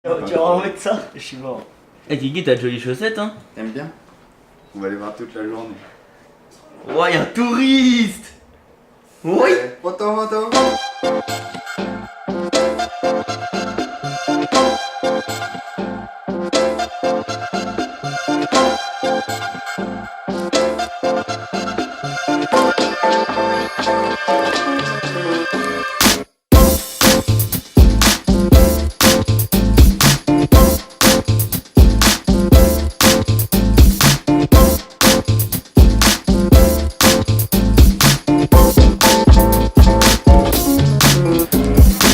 Tu vas vraiment mettre ça? Je suis mort. Eh Kiki, t'as de jolies chaussettes hein? T'aimes bien? On va les voir toute la journée. Ouais, y'a un touriste! Oui! Photo, photo!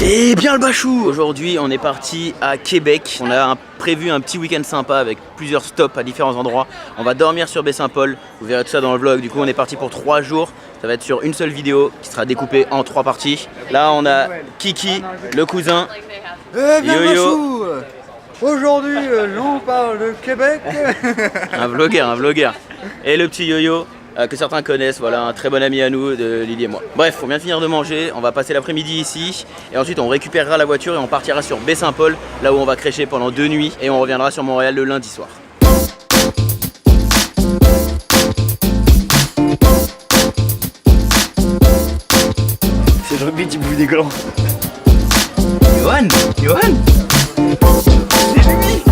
Et bien le bachou! Aujourd'hui on est parti à Québec. On a prévu un petit week-end sympa avec plusieurs stops à différents endroits. On va dormir sur Baie-Saint-Paul, vous verrez tout ça dans le vlog. Du coup on est parti pour 3 jours. Ça va être sur une seule vidéo qui sera découpée en 3 parties. Là on a Kiki, le cousin, Yo-Yo. Aujourd'hui, on parle de Québec. un vlogueur. Et le petit Yo-Yo. Que certains connaissent, voilà, un très bon ami à nous, de Lily et moi. Bref, on vient de finir de manger, on va passer l'après-midi ici, et ensuite on récupérera la voiture et on partira sur Baie-Saint-Paul, là où on va crêcher pendant 2 nuits, et on reviendra sur Montréal le lundi soir. C'est le rugby qui bouffe des glands. Johan! C'est lui!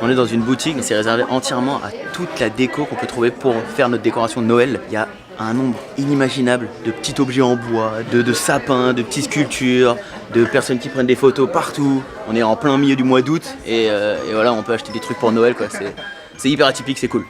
On est dans une boutique, mais c'est réservé entièrement à toute la déco qu'on peut trouver pour faire notre décoration de Noël. Il y a un nombre inimaginable de petits objets en bois, de sapins, de petites sculptures, de personnes qui prennent des photos partout. On est en plein milieu du mois d'août et voilà, on peut acheter des trucs pour Noël quoi. C'est hyper atypique, c'est cool.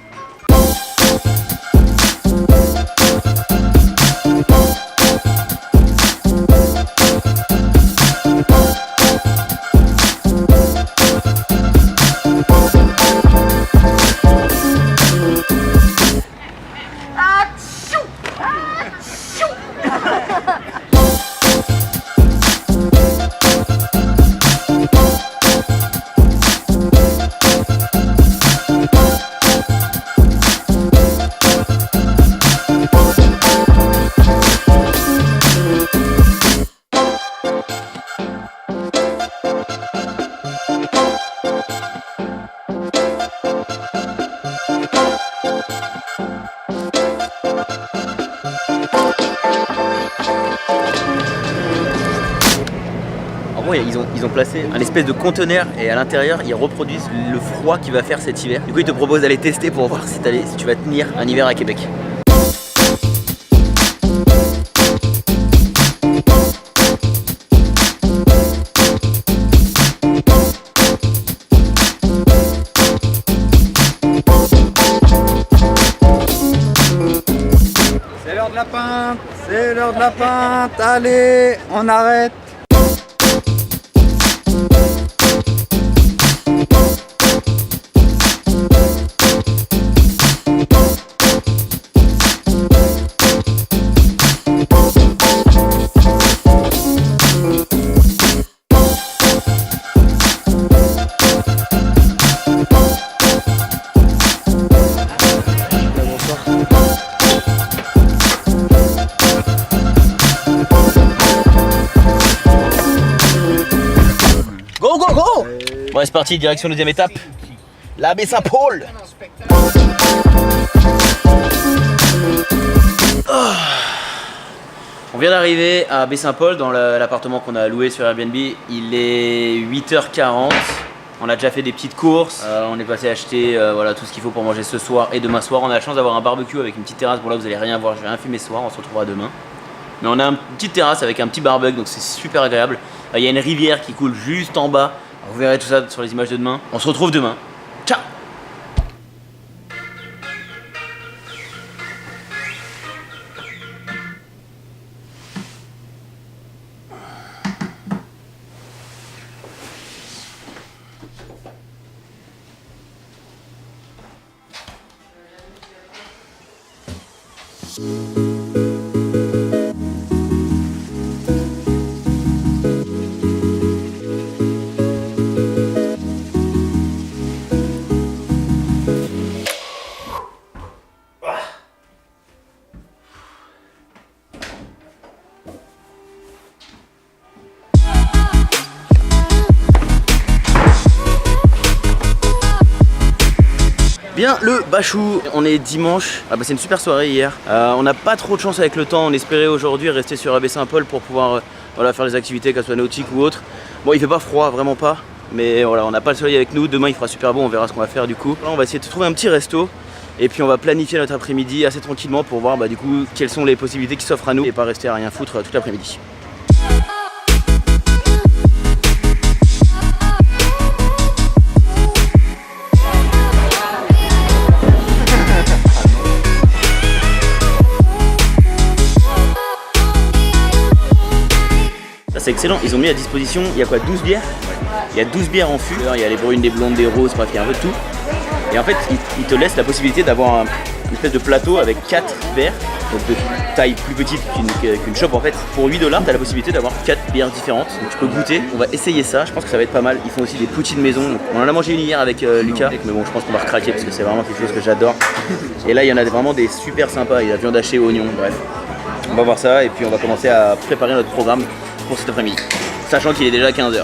Ils ont placé un espèce de conteneur et à l'intérieur ils reproduisent le froid qu'il va faire cet hiver. Du coup ils te proposent d'aller tester pour voir si tu vas tenir un hiver à Québec. C'est l'heure de la pinte, c'est l'heure de la pinte, allez, on arrête. Bon c'est parti, direction deuxième étape, la Baie-Saint-Paul. On vient d'arriver à Baie-Saint-Paul dans l'appartement qu'on a loué sur Airbnb. Il est 8h40. On a déjà fait des petites courses. On est passé acheter voilà, tout ce qu'il faut pour manger ce soir et demain soir. On a la chance d'avoir un barbecue avec une petite terrasse. Bon là vous allez rien voir, je vais rien filmer ce soir, on se retrouvera demain. Mais on a une petite terrasse avec un petit barbecue, donc c'est super agréable. Il y a une rivière qui coule juste en bas. Vous verrez tout ça sur les images de demain. On se retrouve demain. Ciao! Bien le Bachou, on est dimanche, on a passé une super soirée hier. On n'a pas trop de chance avec le temps, on espérait aujourd'hui rester sur Abbé Saint-Paul pour pouvoir voilà, faire des activités, qu'elles soient nautiques ou autres. Bon, il fait pas froid, vraiment pas, mais voilà, on n'a pas le soleil avec nous. Demain il fera super beau, on verra ce qu'on va faire du coup. Là, on va essayer de trouver un petit resto et puis on va planifier notre après-midi assez tranquillement pour voir du coup quelles sont les possibilités qui s'offrent à nous et pas rester à rien foutre toute l'après-midi. C'est excellent, ils ont mis à disposition, il y a quoi, 12 bières? Il y a 12 bières en fût, il y a les brunes, des blondes, des roses, bref il y a un peu de tout. Et en fait ils te laissent la possibilité d'avoir une espèce de plateau avec 4 verres, donc de taille plus petite qu'une chope en fait. Pour 8 $, tu as la possibilité d'avoir 4 bières différentes, donc tu peux goûter. On va essayer ça, je pense que ça va être pas mal. Ils font aussi des poutines maison, on en a mangé une hier avec Lucas, mais bon je pense qu'on va recraquer parce que c'est vraiment quelque chose que j'adore. Et là il y en a vraiment des super sympas, il y a viande hachée, oignon, bref. On va voir ça et puis on va commencer à préparer notre programme pour cet après-midi, sachant qu'il est déjà 15 h.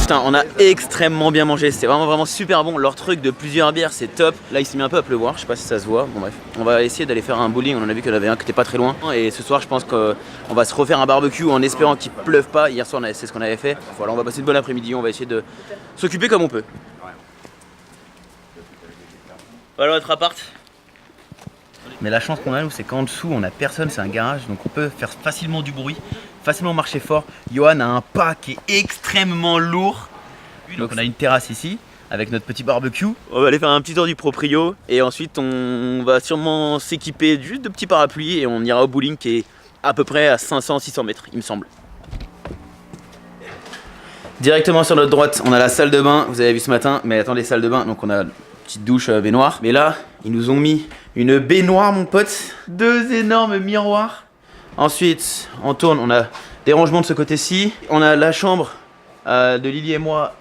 Putain, on a extrêmement bien mangé, c'était vraiment super bon. Leur truc de plusieurs bières, c'est top. Là, il s'est mis un peu à pleuvoir, je sais pas si ça se voit. Bon, bref, on va essayer d'aller faire un bowling. On en a vu qu'il y en avait un qui était pas très loin. Et ce soir, je pense qu'on va se refaire un barbecue en espérant qu'il pleuve pas. Hier soir, c'est ce qu'on avait fait. Voilà, on va passer une bonne après-midi. On va essayer de s'occuper comme on peut. Voilà notre appart. Mais la chance qu'on a, nous, c'est qu'en dessous, on a personne, c'est un garage, donc on peut faire facilement du bruit, facilement marcher fort. Johan a un pas qui est extrêmement lourd. Donc on a une terrasse ici, avec notre petit barbecue. On va aller faire un petit tour du proprio, et ensuite on va sûrement s'équiper juste de petits parapluies, et on ira au bowling qui est à peu près à 500-600 mètres, il me semble. Directement sur notre droite, on a la salle de bain, vous avez vu ce matin, mais attendez, salle de bain, donc on a une petite douche baignoire. Mais là, ils nous ont mis une baignoire, mon pote, 2 énormes miroirs. Ensuite, on tourne, on a des rangements de ce côté-ci. On a la chambre de Lily et moi.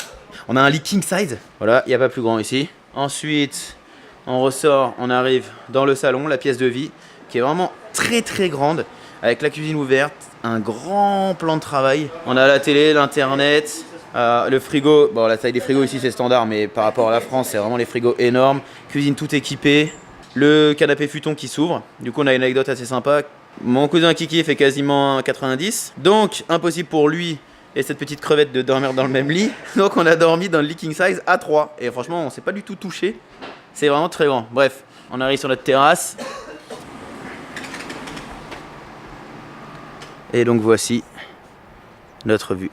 On a un lit king size, voilà, il n'y a pas plus grand ici. Ensuite, on ressort, on arrive dans le salon, la pièce de vie, qui est vraiment très grande, avec la cuisine ouverte, un grand plan de travail. On a la télé, l'internet, le frigo. Bon, la taille des frigos ici c'est standard, mais par rapport à la France, c'est vraiment les frigos énormes. Cuisine tout équipée. Le canapé futon qui s'ouvre. Du coup, on a une anecdote assez sympa. Mon cousin Kiki fait quasiment 90, donc impossible pour lui et cette petite crevette de dormir dans le même lit. Donc on a dormi dans le lit king size à 3. Et franchement, on s'est pas du tout touché. C'est vraiment très grand. Bref, on arrive sur notre terrasse. Et donc voici notre vue.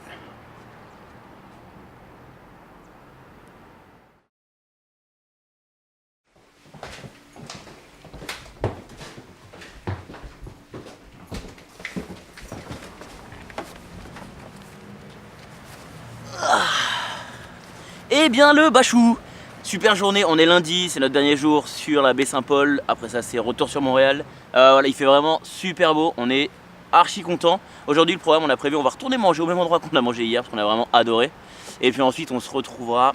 Et bien le Bachou, super journée, on est lundi, c'est notre dernier jour sur la baie Saint-Paul. Après ça c'est retour sur Montréal. Voilà, il fait vraiment super beau, on est archi content. Aujourd'hui le programme, on a prévu, on va retourner manger au même endroit qu'on a mangé hier parce qu'on a vraiment adoré. Et puis ensuite on se retrouvera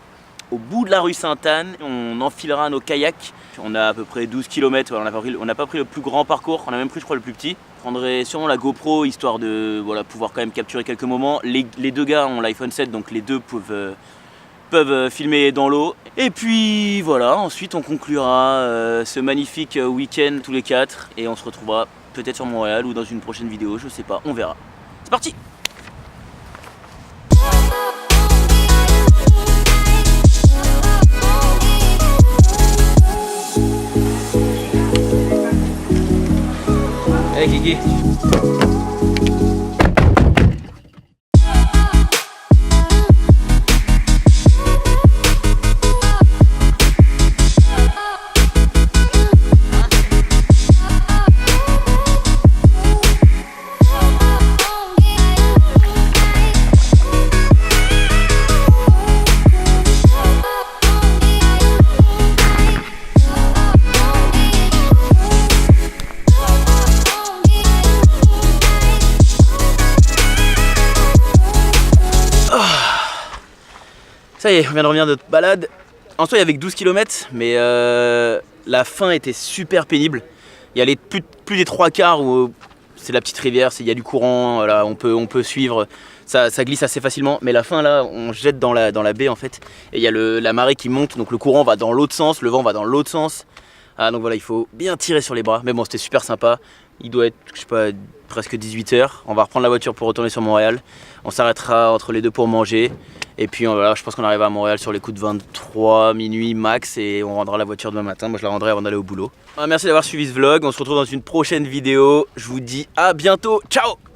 au bout de la rue Sainte-Anne, on enfilera nos kayaks. On a à peu près 12 km, on n'a pas pris le plus grand parcours, on a même pris je crois le plus petit. Je prendrai sûrement la GoPro histoire de pouvoir quand même capturer quelques moments. Les deux gars ont l'iPhone 7 donc les deux peuvent filmer dans l'eau. Et puis voilà, ensuite on conclura ce magnifique week-end tous les 4 et on se retrouvera peut-être sur Montréal ou dans une prochaine vidéo, je sais pas, on verra. C'est parti! Hey Kiki! Ça y est, on vient de revenir de notre balade. En soi, il y avait que 12 km, mais la fin était super pénible. Il y a les plus des 3/4 où c'est la petite rivière, il y a du courant, voilà, on peut suivre, ça glisse assez facilement. Mais la fin là, on jette dans la baie en fait, et il y a la marée qui monte, donc le courant va dans l'autre sens, le vent va dans l'autre sens. Ah, donc voilà, il faut bien tirer sur les bras. Mais bon, c'était super sympa. Il doit être, je sais pas, presque 18 h. On va reprendre la voiture pour retourner sur Montréal. On s'arrêtera entre les deux pour manger. Et puis voilà, je pense qu'on arrivera à Montréal sur les coups de 23 minuit max et on rendra la voiture demain matin. Moi je la rendrai avant d'aller au boulot. Merci d'avoir suivi ce vlog, on se retrouve dans une prochaine vidéo. Je vous dis à bientôt, ciao!